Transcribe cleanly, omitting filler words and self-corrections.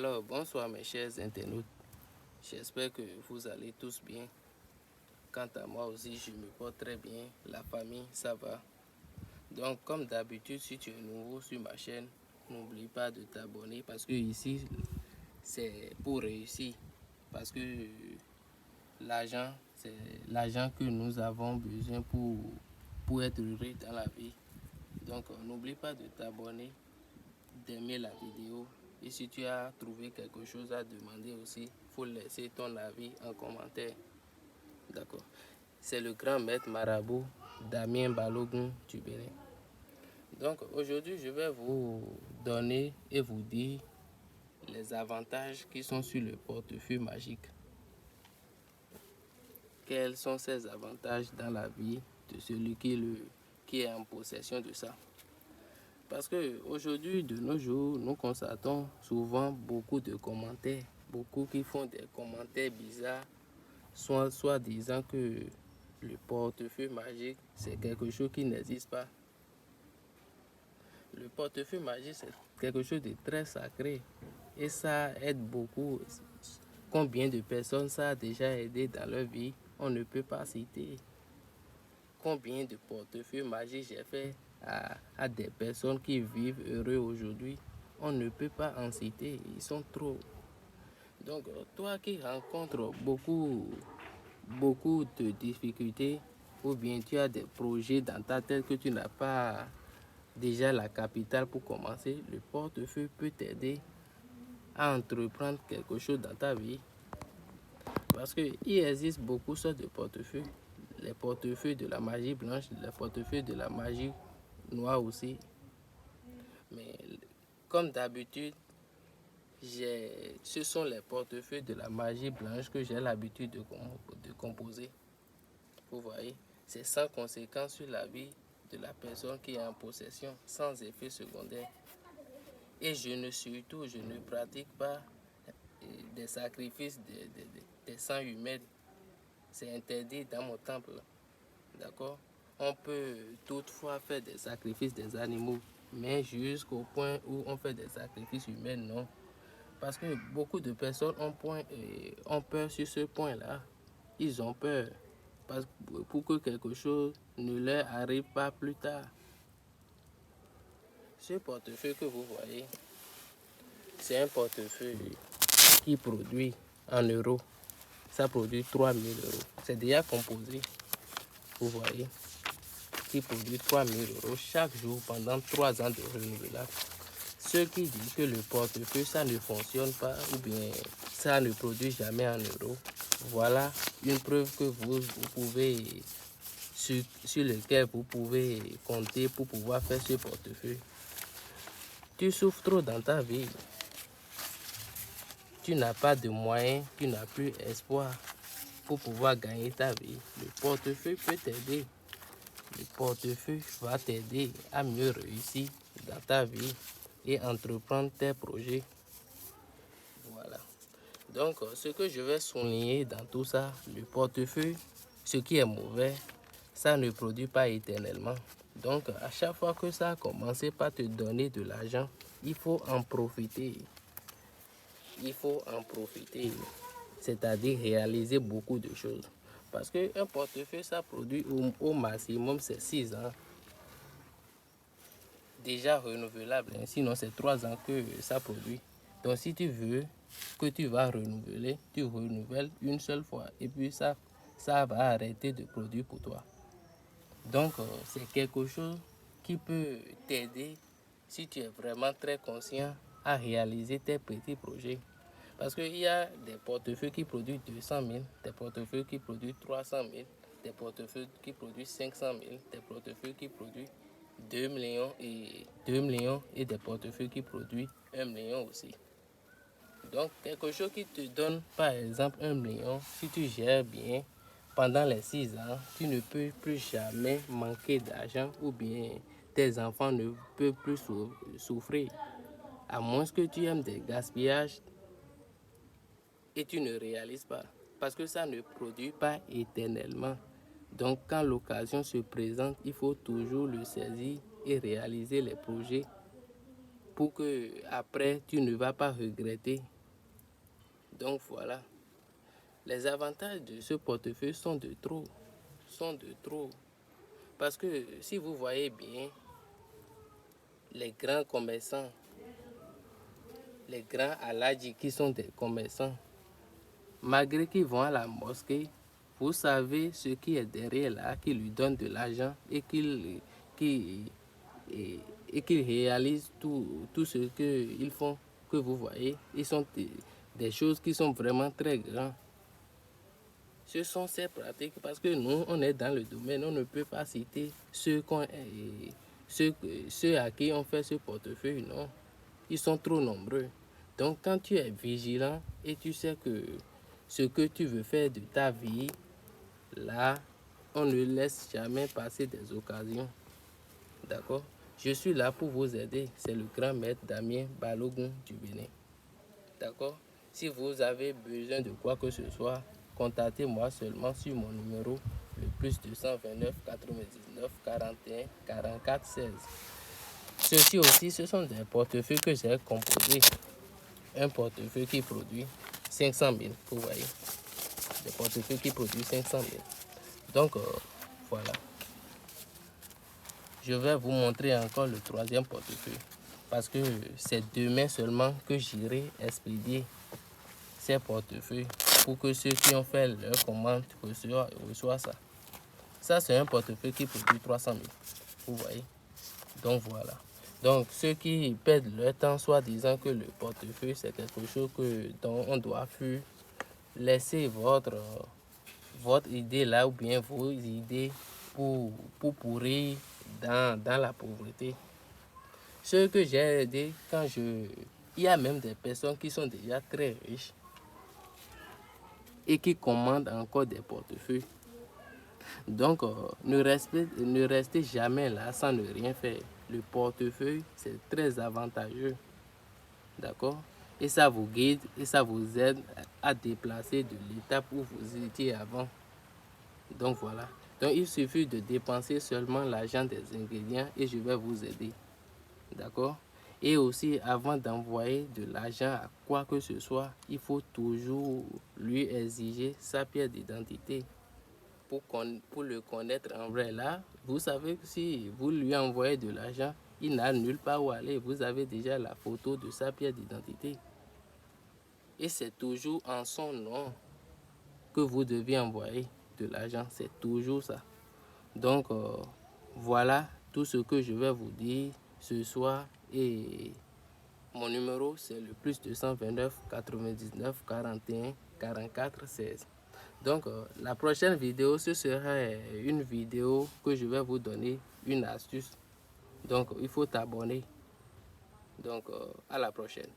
Alors, bonsoir mes chers internautes. J'espère que vous allez tous bien. Quant à moi aussi, je me porte très bien. La famille, ça va. Donc, comme d'habitude, si tu es nouveau sur ma chaîne, n'oublie pas de t'abonner parce que ici, c'est pour réussir. Parce que l'argent, c'est l'argent que nous avons besoin pour être heureux dans la vie. Donc, n'oublie pas de t'abonner, d'aimer la vidéo. Et si tu as trouvé quelque chose à demander aussi, il faut laisser ton avis en commentaire. D'accord. C'est le grand maître marabout Damien Balogun du Bénin. Donc aujourd'hui, je vais vous donner et vous dire les avantages qui sont sur le portefeuille magique. Quels sont ces avantages dans la vie de celui qui est en possession de ça? Parce qu'aujourd'hui, de nos jours, nous constatons souvent beaucoup de commentaires, beaucoup qui font des commentaires bizarres, soit disant que le portefeuille magique, c'est quelque chose qui n'existe pas. Le portefeuille magique, c'est quelque chose de très sacré et ça aide beaucoup. Combien de personnes ça a déjà aidé dans leur vie, on ne peut pas citer. Combien de portefeuilles magiques j'ai fait à des personnes qui vivent heureux aujourd'hui, on ne peut pas en citer, ils sont trop. Donc toi qui rencontres beaucoup de difficultés ou bien tu as des projets dans ta tête que tu n'as pas déjà la capitale pour commencer, le portefeuille peut t'aider à entreprendre quelque chose dans ta vie. Parce qu'il existe beaucoup de sortes de portefeuilles. Les portefeuilles de la magie blanche, les portefeuilles de la magie noire aussi. Mais comme d'habitude, ce sont les portefeuilles de la magie blanche que j'ai l'habitude de composer. Vous voyez, c'est sans conséquence sur la vie de la personne qui est en possession, sans effet secondaire. Et je ne pratique pas des sacrifices des sangs humains. C'est interdit dans mon temple. D'accord? On peut toutefois faire des sacrifices des animaux, mais jusqu'au point où on fait des sacrifices humains, non. Parce que beaucoup de personnes ont peur sur ce point-là. Ils ont peur pour que quelque chose ne leur arrive pas plus tard. Ce portefeuille que vous voyez, c'est un portefeuille qui produit en euros. Ça produit 3000 euros. C'est déjà composé, vous voyez, qui produit 3000 euros chaque jour pendant 3 ans de renouvelable. Ceux qui disent que le portefeuille, ça ne fonctionne pas ou bien ça ne produit jamais en euros, voilà une preuve que vous pouvez, sur lequel vous pouvez compter pour pouvoir faire ce portefeuille. Tu souffres trop dans ta vie. Tu n'as pas de moyens, tu n'as plus espoir pour pouvoir gagner ta vie. Le portefeuille peut t'aider. Le portefeuille va t'aider à mieux réussir dans ta vie et entreprendre tes projets. Voilà. Donc, ce que je vais souligner dans tout ça, le portefeuille, ce qui est mauvais, ça ne produit pas éternellement. Donc, à chaque fois que ça a commencé par te donner de l'argent, il faut en profiter. Il faut en profiter, c'est-à-dire réaliser beaucoup de choses. Parce qu'un portefeuille, ça produit au maximum, c'est 6 ans. Déjà renouvelable, hein. Sinon c'est 3 ans que ça produit. Donc si tu veux que tu vas renouveler, tu renouvelles une seule fois et puis ça va arrêter de produire pour toi. Donc c'est quelque chose qui peut t'aider si tu es vraiment très conscient à réaliser tes petits projets. Parce qu'il y a des portefeuilles qui produisent 200 000, des portefeuilles qui produisent 300 000, des portefeuilles qui produisent 500 000, des portefeuilles qui produisent 2 millions et des portefeuilles qui produisent 1 million aussi. Donc, quelque chose qui te donne, par exemple, 1 million, si tu gères bien, pendant les 6 ans, tu ne peux plus jamais manquer d'argent ou bien tes enfants ne peuvent plus souffrir. À moins que tu aimes des gaspillages et tu ne réalises pas. Parce que ça ne produit pas éternellement. Donc, quand l'occasion se présente, il faut toujours le saisir et réaliser les projets pour que après tu ne vas pas regretter. Donc voilà. Les avantages de ce portefeuille sont de trop. Parce que si vous voyez bien, les grands commerçants, les grands aladji qui sont des commerçants, malgré qu'ils vont à la mosquée, vous savez ce qui est derrière là, qui lui donne de l'argent et qu'il réalise tout ce qu'ils font, que vous voyez. Ils sont des choses qui sont vraiment très grandes. Ce sont ces pratiques parce que nous, on est dans le domaine, on ne peut pas citer ceux à qui on fait ce portefeuille, non. Ils sont trop nombreux. Donc quand tu es vigilant et tu sais que ce que tu veux faire de ta vie, là, on ne laisse jamais passer des occasions. D'accord? Je suis là pour vous aider. C'est le grand maître Damien Balogun du Bénin. D'accord? Si vous avez besoin de quoi que ce soit, contactez-moi seulement sur mon numéro, le plus 229 99 41 44 16. Ceci aussi, ce sont des portefeuilles que j'ai composés. Un portefeuille qui produit 500 000, vous voyez. Des portefeuilles qui produisent 500 000. Donc, voilà. Je vais vous montrer encore le troisième portefeuille. Parce que c'est demain seulement que j'irai expédier ces portefeuilles pour que ceux qui ont fait leur commande reçoivent ça. Ça, c'est un portefeuille qui produit 300 000. Vous voyez. Donc, voilà. Donc, ceux qui perdent leur temps, soit disant que le portefeuille, c'est quelque chose dont on doit fuir, laissez votre idée là ou bien vos idées pour pourrir dans la pauvreté. Ce que j'ai aidé, il y a même des personnes qui sont déjà très riches et qui commandent encore des portefeuilles. Donc, ne restez jamais là sans ne rien faire. Le portefeuille, c'est très avantageux. D'accord? Et ça vous guide et ça vous aide à déplacer de l'étape où vous étiez avant. Donc, voilà. Donc, il suffit de dépenser seulement l'argent des ingrédients et je vais vous aider. D'accord? Et aussi, avant d'envoyer de l'argent à quoi que ce soit, il faut toujours lui exiger sa pièce d'identité pour le connaître en vrai. Là, vous savez que si vous lui envoyez de l'argent, il n'a nulle part où aller. Vous avez déjà la photo de sa pièce d'identité. Et c'est toujours en son nom que vous devez envoyer de l'argent. C'est toujours ça. Donc, voilà tout ce que je vais vous dire ce soir. Et mon numéro, c'est le plus 229 99 41 44 16. Donc, la prochaine vidéo, ce sera une vidéo que je vais vous donner une astuce. Donc, il faut t'abonner. Donc, à la prochaine.